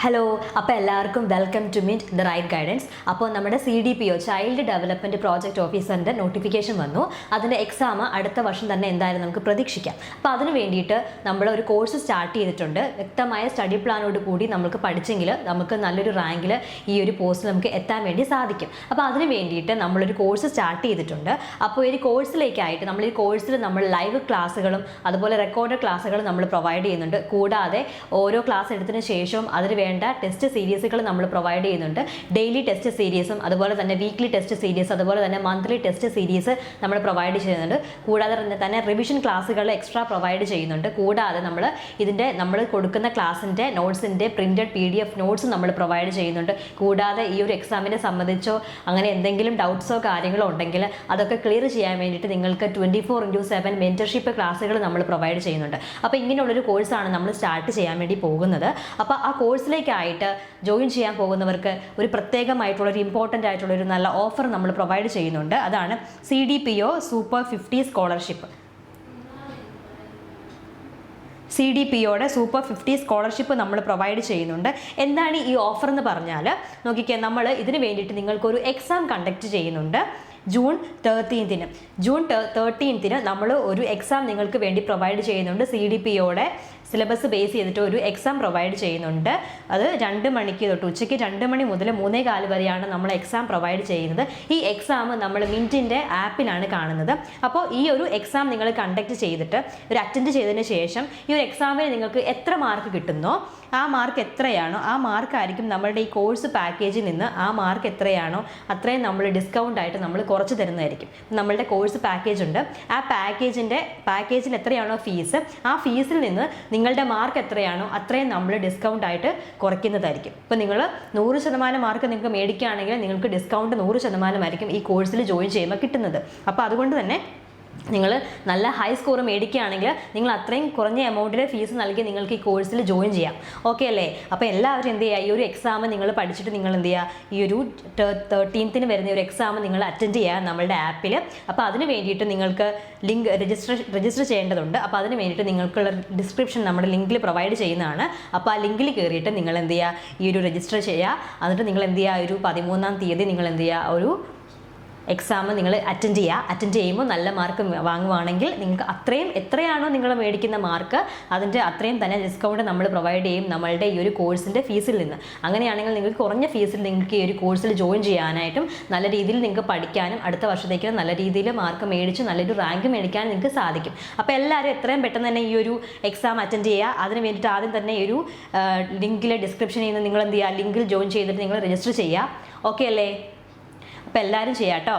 Hello, അപ്പോൾ എല്ലാവർക്കും welcome to meet the right guidance. അപ്പോൾ നമ്മുടെ CDPO ചൈൽഡ് ഡെവലപ്മെൻറ്റ് പ്രോജക്റ്റ് ഓഫീസറിൻ്റെ നോട്ടിഫിക്കേഷൻ വന്നു. അതിൻ്റെ എക്സാം അടുത്ത വർഷം തന്നെ എന്തായാലും നമുക്ക് പ്രതീക്ഷിക്കാം. അപ്പോൾ അതിന് വേണ്ടിയിട്ട് നമ്മൾ ഒരു കോഴ്സ് സ്റ്റാർട്ട് ചെയ്തിട്ടുണ്ട്. വ്യക്തമായ സ്റ്റഡി പ്ലാനോട് കൂടി നമുക്ക് പഠിച്ചെങ്കിൽ നമുക്ക് നല്ലൊരു റാങ്കിൽ ഈ ഒരു പോസ്റ്റിൽ നമുക്ക് എത്താൻ വേണ്ടി സാധിക്കും. അപ്പോൾ അതിന് വേണ്ടിയിട്ട് നമ്മളൊരു കോഴ്സ് സ്റ്റാർട്ട് ചെയ്തിട്ടുണ്ട്. അപ്പോൾ ഈ കോഴ്സിലേക്കായിട്ട് ഈ കോഴ്സിൽ നമ്മൾ ലൈവ് ക്ലാസ്സുകളും അതുപോലെ റെക്കോർഡ് ക്ലാസ്സുകളും നമ്മൾ പ്രൊവൈഡ് ചെയ്യുന്നുണ്ട്. കൂടാതെ ഓരോ ക്ലാസ് എടുത്തതിന് ശേഷവും അതിന് വേണ്ട ടെസ്റ്റ് സീരീസുകൾ നമ്മൾ പ്രൊവൈഡ് ചെയ്യുന്നുണ്ട്. ഡെയിലി ടെസ്റ്റ് സീരീസും അതുപോലെ തന്നെ വീക്ക്ലി ടെസ്റ്റ് സീരീസ് അതുപോലെ തന്നെ മന്ത്ലി ടെസ്റ്റ് സീരീസ് നമ്മൾ പ്രൊവൈഡ് ചെയ്യുന്നുണ്ട്. കൂടാതെ തന്നെ റിവിഷൻ ക്ലാസ്സുകൾ എക്സ്ട്രാ പ്രൊവൈഡ് ചെയ്യുന്നുണ്ട്. കൂടാതെ നമ്മൾ കൊടുക്കുന്ന ക്ലാസ്സിൻ്റെ നോട്ട്സിൻ്റെ പ്രിൻറ്റഡ് PDF നോട്ട്സ് നമ്മൾ പ്രൊവൈഡ് ചെയ്യുന്നുണ്ട്. കൂടാതെ ഈ ഒരു എക്സാമിനെ സംബന്ധിച്ചോ അങ്ങനെ എന്തെങ്കിലും ഡൗട്ട്സോ കാര്യങ്ങളോ ഉണ്ടെങ്കിൽ അതൊക്കെ ക്ലിയർ ചെയ്യാൻ വേണ്ടിയിട്ട് നിങ്ങൾക്ക് 24/7 മെൻറ്റർഷിപ്പ് ക്ലാസ്സുകൾ നമ്മൾ പ്രൊവൈഡ് ചെയ്യുന്നുണ്ട്. അപ്പോൾ ഇങ്ങനെയുള്ളൊരു കോഴ്സാണ് നമ്മൾ സ്റ്റാർട്ട് ചെയ്യാൻ വേണ്ടി പോകുന്നത്. അപ്പോൾ ആ കോഴ്സിലേക്കായിട്ട് ജോയിൻ ചെയ്യാൻ പോകുന്നവർക്ക് ഒരു പ്രത്യേകമായിട്ടുള്ള ഒരു ഇമ്പോർട്ടൻ്റ് ആയിട്ടുള്ള ഒരു നല്ല ഓഫർ നമ്മൾ പ്രൊവൈഡ് ചെയ്യുന്നുണ്ട്. അതാണ് CDPO സൂപ്പർ 50 സ്കോളർഷിപ്പ്. CDPOയുടെ സൂപ്പർ 50 സ്കോളർഷിപ്പ് നമ്മൾ പ്രൊവൈഡ് ചെയ്യുന്നുണ്ട്. എന്താണ് ഈ ഓഫർ എന്ന് പറഞ്ഞാൽ നോക്കിക്കേ, നമ്മൾ ഇതിന് വേണ്ടിയിട്ട് നിങ്ങൾക്കൊരു എക്സാം കണ്ടക്ട് ചെയ്യുന്നുണ്ട്. ജൂൺ 13 നമ്മൾ ഒരു എക്സാം നിങ്ങൾക്ക് വേണ്ടി പ്രൊവൈഡ് ചെയ്യുന്നുണ്ട്. CDPOയുടെ സിലബസ് ബേസ് ചെയ്തിട്ട് ഒരു എക്സാം പ്രൊവൈഡ് ചെയ്യുന്നുണ്ട്. അത് 2 മണിക്ക് തൊട്ട് ഉച്ചയ്ക്ക് 2 മണി മുതൽ 3:15 വരെയാണ് നമ്മൾ എക്സാം പ്രൊവൈഡ് ചെയ്യുന്നത്. ഈ എക്സാം നമ്മൾ മിൻറ്റിൻ്റെ ആപ്പിലാണ് കാണുന്നത്. അപ്പോൾ ഈ ഒരു എക്സാം നിങ്ങൾ കണ്ടക്ട് ചെയ്തിട്ട് അറ്റൻഡ് ചെയ്തതിന് ശേഷം ഈ ഒരു എക്സാമിന് നിങ്ങൾക്ക് എത്ര മാർക്ക് കിട്ടുന്നോ ആ മാർക്ക് എത്രയാണോ ആ മാർക്കായിരിക്കും നമ്മളുടെ ഈ കോഴ്സ് പാക്കേജിൽ നിന്ന് ആ മാർക്ക് എത്രയാണോ അത്രയും നമ്മൾ ഡിസ്കൗണ്ട് ആയിട്ട് നമ്മൾ കുറച്ച് തരുന്നതായിരിക്കും. നമ്മളുടെ കോഴ്സ് പാക്കേജ് ഉണ്ട്. ആ പാക്കേജിൽ എത്രയാണോ ഫീസ്, ആ ഫീസിൽ നിന്ന് നിങ്ങളുടെ മാർക്ക് എത്രയാണോ അത്രയും നമ്മൾ ഡിസ്കൗണ്ട് ആയിട്ട് കുറയ്ക്കുന്നതായിരിക്കും. ഇപ്പോൾ നിങ്ങൾ 100% മാർക്ക് നിങ്ങൾക്ക് മേടിക്കുകയാണെങ്കിൽ നിങ്ങൾക്ക് ഡിസ്കൗണ്ട് 100% ആയിരിക്കും ഈ കോഴ്സിൽ ജോയിൻ ചെയ്യുമ്പോൾ കിട്ടുന്നത്. അപ്പോൾ അതുകൊണ്ട് തന്നെ നിങ്ങൾ നല്ല ഹൈ സ്കോർ മേടിക്കുകയാണെങ്കിൽ നിങ്ങൾ അത്രയും കുറഞ്ഞ എമൗണ്ടിലെ ഫീസ് നൽകി നിങ്ങൾക്ക് ഈ കോഴ്സിൽ ജോയിൻ ചെയ്യാം. ഓക്കെ അല്ലേ? അപ്പോൾ എല്ലാവരും എന്ത് ചെയ്യുക, ഈ ഒരു എക്സാം നിങ്ങൾ പഠിച്ചിട്ട് നിങ്ങൾ എന്ത് ചെയ്യുക, ഈ ഒരു 13th വരുന്ന ഒരു എക്സാം നിങ്ങൾ അറ്റൻഡ് ചെയ്യുക നമ്മളുടെ ആപ്പിൽ. അപ്പോൾ അതിന് വേണ്ടിയിട്ട് നിങ്ങൾക്ക് ലിങ്ക് രജിസ്റ്റർ ചെയ്യേണ്ടതുണ്ട്. അപ്പോൾ അതിന് വേണ്ടിയിട്ട് നിങ്ങൾക്കുള്ള ഡിസ്ക്രിപ്ഷൻ നമ്മുടെ ലിങ്കിൽ പ്രൊവൈഡ് ചെയ്യുന്നതാണ്. അപ്പോൾ ആ ലിങ്കിൽ കയറിയിട്ട് നിങ്ങൾ എന്ത് ചെയ്യുക, ഈ ഒരു രജിസ്റ്റർ ചെയ്യുക. എന്നിട്ട് നിങ്ങൾ എന്ത് ചെയ്യുക, ഒരു 13-ാം തീയതി നിങ്ങൾ എന്ത് ചെയ്യുക, ഒരു എക്സാം നിങ്ങൾ അറ്റൻഡ് ചെയ്യുമ്പോൾ നല്ല മാർക്ക് വാങ്ങുവാണെങ്കിൽ നിങ്ങൾക്ക് എത്രയാണോ നിങ്ങൾ മേടിക്കുന്ന മാർക്ക് അതിൻ്റെ അത്രയും തന്നെ ഡിസ്കൗണ്ട് നമ്മൾ പ്രൊവൈഡ് ചെയ്യും നമ്മളുടെ ഈ ഒരു കോഴ്സിൻ്റെ ഫീസിൽ നിന്ന്. അങ്ങനെയാണെങ്കിൽ നിങ്ങൾക്ക് കുറഞ്ഞ ഫീസിൽ നിങ്ങൾക്ക് ഈ ഒരു കോഴ്സിൽ ജോയിൻ ചെയ്യാനായിട്ടും നല്ല രീതിയിൽ നിങ്ങൾക്ക് പഠിക്കാനും അടുത്ത വർഷത്തേക്ക് നല്ല രീതിയിൽ മാർക്ക് മേടിച്ച് നല്ലൊരു റാങ്ക് മേടിക്കാനും നിങ്ങൾക്ക് സാധിക്കും. അപ്പോൾ എല്ലാവരും എത്രയും പെട്ടെന്ന് തന്നെ ഈ ഒരു എക്സാം അറ്റൻഡ് ചെയ്യുക. അതിന് വേണ്ടിയിട്ട് ആദ്യം തന്നെ ഈ ഒരു ലിങ്കിലെ ഡിസ്ക്രിപ്ഷനിൽ നിന്ന് നിങ്ങൾ എന്ത് ചെയ്യുക, ലിങ്കിൽ ജോയിൻ ചെയ്തിട്ട് നിങ്ങൾ രജിസ്റ്റർ ചെയ്യുക. ഓക്കെ അല്ലേ? അപ്പോൾ എല്ലാവരും ചെയ്യാം കേട്ടോ.